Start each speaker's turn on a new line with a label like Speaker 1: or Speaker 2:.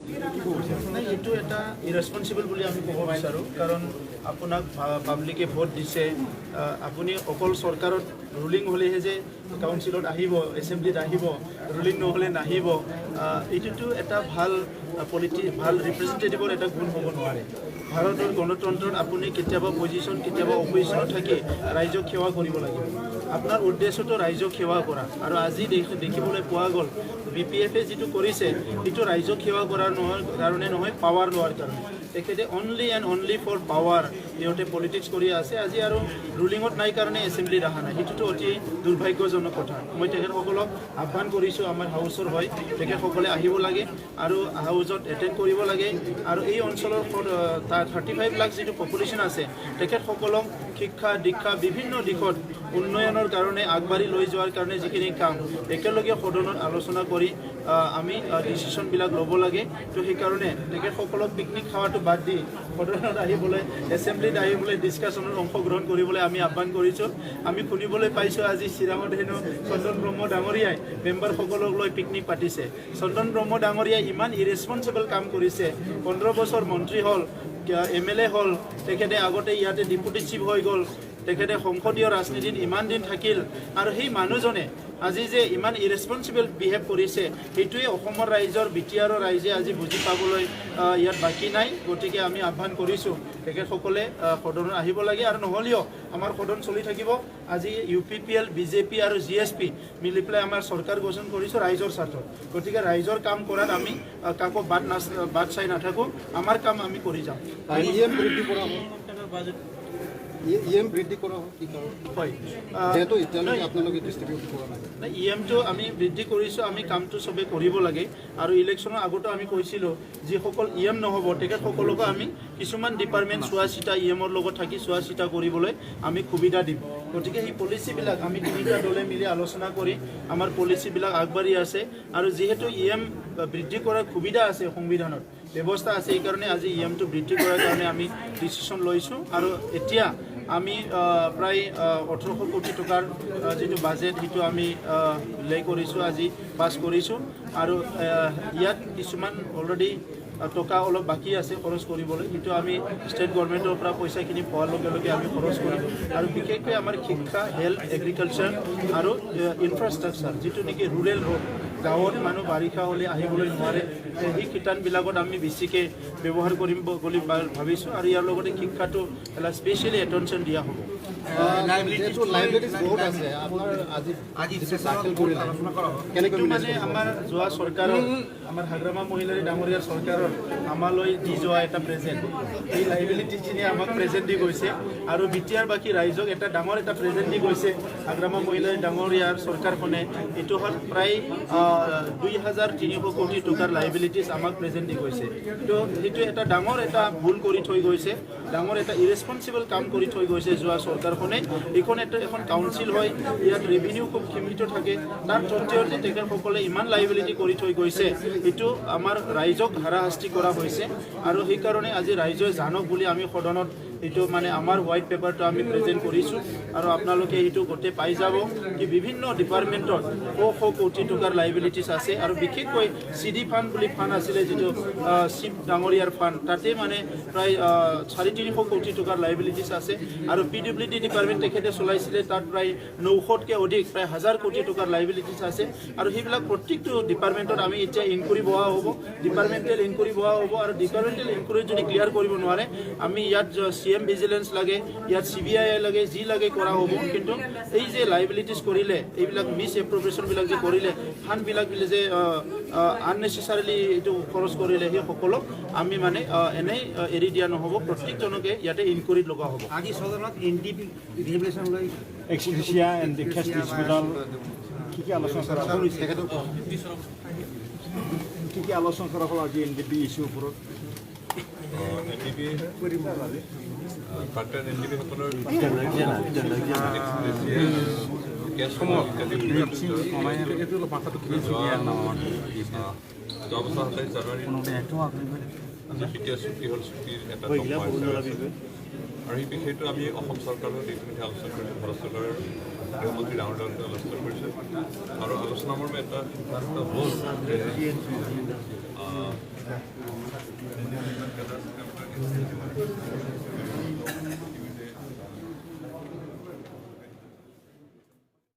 Speaker 1: নাই এইটো এটা ইৰেছপনচিবল বুলি আমি ক'ব বিচাৰোঁ কাৰণ আপোনাক পাব্লিকে ভোট দিছে আপুনি অকল চৰকাৰত ৰুলিং হ'লেহে যে কাউন্সিলত আহিব এছেম্বলিত আহিব ৰুলিং নহ'লে নাহিব এইটোতো এটা ভাল ভাল ৰিপ্ৰেজেণ্টেটিভৰ এটা গুণ হ'ব নোৱাৰে ভাৰতৰ গণতন্ত্ৰত আপুনি কেতিয়াবা পজিশ্যন কেতিয়াবা অপজিশ্যনত থাকি ৰাইজক সেৱা কৰিব লাগিব আপোনাৰ উদ্দেশ্যটো ৰাইজক সেৱা কৰা আৰু আজি দেখিবলৈ পোৱা গ'ল BPF যিটো কৰিছে সেইটো ৰাইজক সেৱা কৰাৰ কাৰণে নহয় পাৱাৰ লোৱাৰ কাৰণে তেখেতে only and only for power সিহঁতে পলিটিক্স কৰি আছে আজি আৰু ৰুলিঙত নাই কাৰণে এছেম্বলিত অহা নাই সেইটোতো অতি দুৰ্ভাগ্যজনক কথা মই তেখেতসকলক আহ্বান কৰিছোঁ আমাৰ হাউচৰ হয় তেখেতসকলে আহিব লাগে আৰু হাউচত এটেণ্ড কৰিব লাগে আৰু এই অঞ্চলৰ 35 লাখ যিটো পপুলেশ্যন আছে তেখেতসকলক শিক্ষা দীক্ষা বিভিন্ন দিশত উন্নয়নৰ কাৰণে আগবাঢ়ি লৈ যোৱাৰ কাৰণে যিখিনি কাম একেলগে সদনত আলোচনা কৰি আমি ডিচিশ্যনবিলাক ল'ব লাগে তো সেইকাৰণে তেখেতসকলক পিকনিক খাৱাটো বাদ দি সদনত আহিবলৈ এছেম্বলিত আহিবলৈ ডিছকাশ্যনত অংশগ্ৰহণ কৰিবলৈ আমি আহ্বান কৰিছোঁ আমি শুনিবলৈ পাইছোঁ আজি চিৰাঙত হেনো চন্দন ব্ৰহ্ম ডাঙৰীয়াই মেম্বাৰসকলক লৈ পিকনিক পাতিছে চন্দন ব্ৰহ্ম ডাঙৰীয়াই ইমান ইৰেছপনচিবল কাম কৰিছে 15 বছৰ মন্ত্ৰী হ'ল MLA হ'ল তেখেতে আগতে ইয়াতে ডেপুটি চিফ হৈ গ'ল তেখেতে সংসদীয় ৰাজনীতিত ইমান দিন থাকিল আৰু সেই মানুহজনে আজি যে ইমান ইৰেছপনচিবল বিহেভ কৰিছে সেইটোৱে অসমৰ ৰাইজৰ BTR ৰাইজে আজি বুজি পাবলৈ ইয়াত বাকী নাই গতিকে আমি আহ্বান কৰিছোঁ তেখেতসকলে সদনত আহিব লাগে আৰু নহ'লেও আমাৰ সদন চলি থাকিব আজি UPPL BJP আৰু GSP মিলি পেলাই আমাৰ চৰকাৰ গঠন কৰিছোঁ ৰাইজৰ স্বাৰ্থত গতিকে ৰাইজৰ কাম কৰাত আমি কাকো বাদ চাই নাথাকোঁ আমাৰ কাম আমি কৰি যাম
Speaker 2: EM বৃদ্ধি কৰা কি হয় যেহেতু এতিয়ালৈকে আপোনালোকে ডিষ্ট্ৰিবিউট কৰা নাই
Speaker 1: EMটো আমি বৃদ্ধি কৰিছোঁ আমি কামটো চবেই কৰিব লাগে আৰু ইলেকশ্যনৰ আগতো আমি কৈছিলোঁ যিসকল EM নহ'ব তেখেতসকলকো আমি কিছুমান ডিপাৰ্টমেণ্ট চোৱা চিতা EMৰ লগত থাকি চোৱা চিতা কৰিবলৈ আমি সুবিধা দিম গতিকে সেই পলিচিবিলাক আমি তিনিটা দলে মিলি আলোচনা কৰি আমাৰ পলিচিবিলাক আগবাঢ়ি আছে আৰু যিহেতু EM বৃদ্ধি কৰাৰ সুবিধা আছে সংবিধানত ব্যৱস্থা আছে এইকাৰণে আজি EMটো বৃদ্ধি কৰাৰ কাৰণে আমি ডিচিশ্যন লৈছোঁ আৰু এতিয়া আমি প্ৰায় 1800 কোটি টকাৰ যিটো বাজেট সেইটো আমি লে কৰিছোঁ আজি পাছ কৰিছোঁ আৰু ইয়াত কিছুমান অলৰেডি টকা অলপ বাকী আছে খৰচ কৰিবলৈ সেইটো আমি ষ্টেট গভৰ্ণমেণ্টৰ পৰা পইচাখিনি পোৱাৰ লগে লগে আমি খৰচ কৰিম আৰু বিশেষকৈ আমাৰ শিক্ষা হেল্থ এগ্ৰিকালচাৰ আৰু ইনফ্ৰাষ্ট্ৰাকচাৰ যিটো নেকি ৰুৰেল ৰোড গাঁৱত মানুহ বাৰিষা হ'লে আহিবলৈ নোৱাৰে সেই কীটানবিলাকত আমি বেছিকৈ ব্যৱহাৰ কৰিম বুলি ভাবিছোঁ আৰু ইয়াৰ লগতে শিক্ষাটো এটা স্পেচিয়েলি এটেনশ্যন দিয়া হ'ব মানে আমাৰ যোৱা চৰকাৰৰ আমাৰ হাগ্ৰামা মহিলাৰী ডাঙৰীয়াৰ চৰকাৰৰ আমালৈ দি যোৱা এটা প্ৰেজেণ্ট এই লাইবিলিটিখিনি আমাক প্ৰেজেণ্ট দি গৈছে আৰু BTR বাকী ৰাইজক এটা ডাঙৰ এটা প্ৰেজেণ্ট দি গৈছে হাগ্ৰামা মহিলাৰী ডাঙৰীয়াৰ চৰকাৰখনে এইটো হ'ল প্ৰায় 2300 কোটি টকাৰ লাইবিলিটিছ আমাক প্ৰেজেণ্ট দি গৈছে তো সেইটো এটা ডাঙৰ এটা ভুল কৰি থৈ গৈছে ডাঙৰ এটা ইৰেছপনচিবল কাম কৰি থৈ গৈছে যোৱা চৰকাৰখনে এইখন এখন কাউন্সিল হয় ইয়াত ৰেভিনিউ খুব সীমিত থাকে তাৰ সত্ত্বেও যে তেখেতসকলে ইমান লাইবিলিটি কৰি থৈ গৈছে এইটো আমাৰ ৰাইজক হাৰাশাস্তি কৰা হৈছে আৰু সেইকাৰণে আজি ৰাইজে জানক বুলি আমি সদনত এইটো মানে আমাৰ হোৱাইট পেপাৰটো আমি প্ৰেজেণ্ট কৰিছোঁ আৰু আপোনালোকে এইটো গোটেই পাই যাব কি বিভিন্ন ডিপাৰ্টমেণ্টত শ কোটি টকাৰ লাইবিলিটিছ আছে আৰু বিশেষকৈ CD ফাণ্ড বুলি ফাণ্ড আছিলে যিটো চিফ ডাঙৰীয়াৰ ফাণ্ড তাতে মানে প্ৰায় 350 কোটি টকাৰ লাইবিলিটিছ আছে আৰু PWD ডিপাৰ্টমেণ্ট তেখেতে চলাইছিলে তাত প্ৰায় 900তকৈ অধিক প্ৰায় 1000 কোটি টকাৰ লাইবিলিটিছ আছে আৰু সেইবিলাক প্ৰত্যেকটো ডিপাৰ্টমেণ্টত আমি এতিয়া ইনকুৱাৰী বহা হ'ব ডিপাৰ্টমেণ্টেল ইনকুৱাৰী বহা হ'ব আৰু ডিপাৰ্টমেণ্টেল ইনকুৱাৰী যদি ক্লিয়াৰ কৰিব নোৱাৰে আমি ইয়াত CM ভিজিলেন্স লাগে ইয়াত CBI লাগে যি লাগে কৰা হ'ব কিন্তু এই যে লাইবিলিটিছ কৰিলে এইবিলাক মিছ এপ্ৰপ্ৰিয়েশ্যনবিলাক যে কৰিলে ফাণ্ডবিলাক যে আননেচেচাৰিলি এইটো খৰচ কৰিলে সেই সকলক আমি মানে এনেই এৰি দিয়া নহ'ব প্ৰত্যেকজনকে ইয়াতে ইনকুৱাৰীত লগা হ'ব
Speaker 3: আজি সদনত NDP ৰিজুলেশ্যন লৈ
Speaker 4: এক্সকুচিয়া এণ্ড ডিফেন্স ডিছপুটাল কি আলোচনা কৰা হ'ল কি আলোচনা কৰা হ'ল আজি NDP ইছ্যুৰ ওপৰত
Speaker 5: পাৰ্টনাৰ NDP সকলৰ জানুৱাৰী চুক্তি হ'ল চুক্তিৰ এটা আৰু এই বিষয়টো আমি অসম চৰকাৰৰ ইতিমধ্যে আলোচনা কৰিছোঁ ভাৰত চৰকাৰৰ গৃহমন্ত্ৰী ডাঙৰ ডাঙৰকৈ আলোচনা কৰিছোঁ আৰু আলোচনা মৰ্মে এটা সিদ্ধান্ত হ'ল যে Kedah,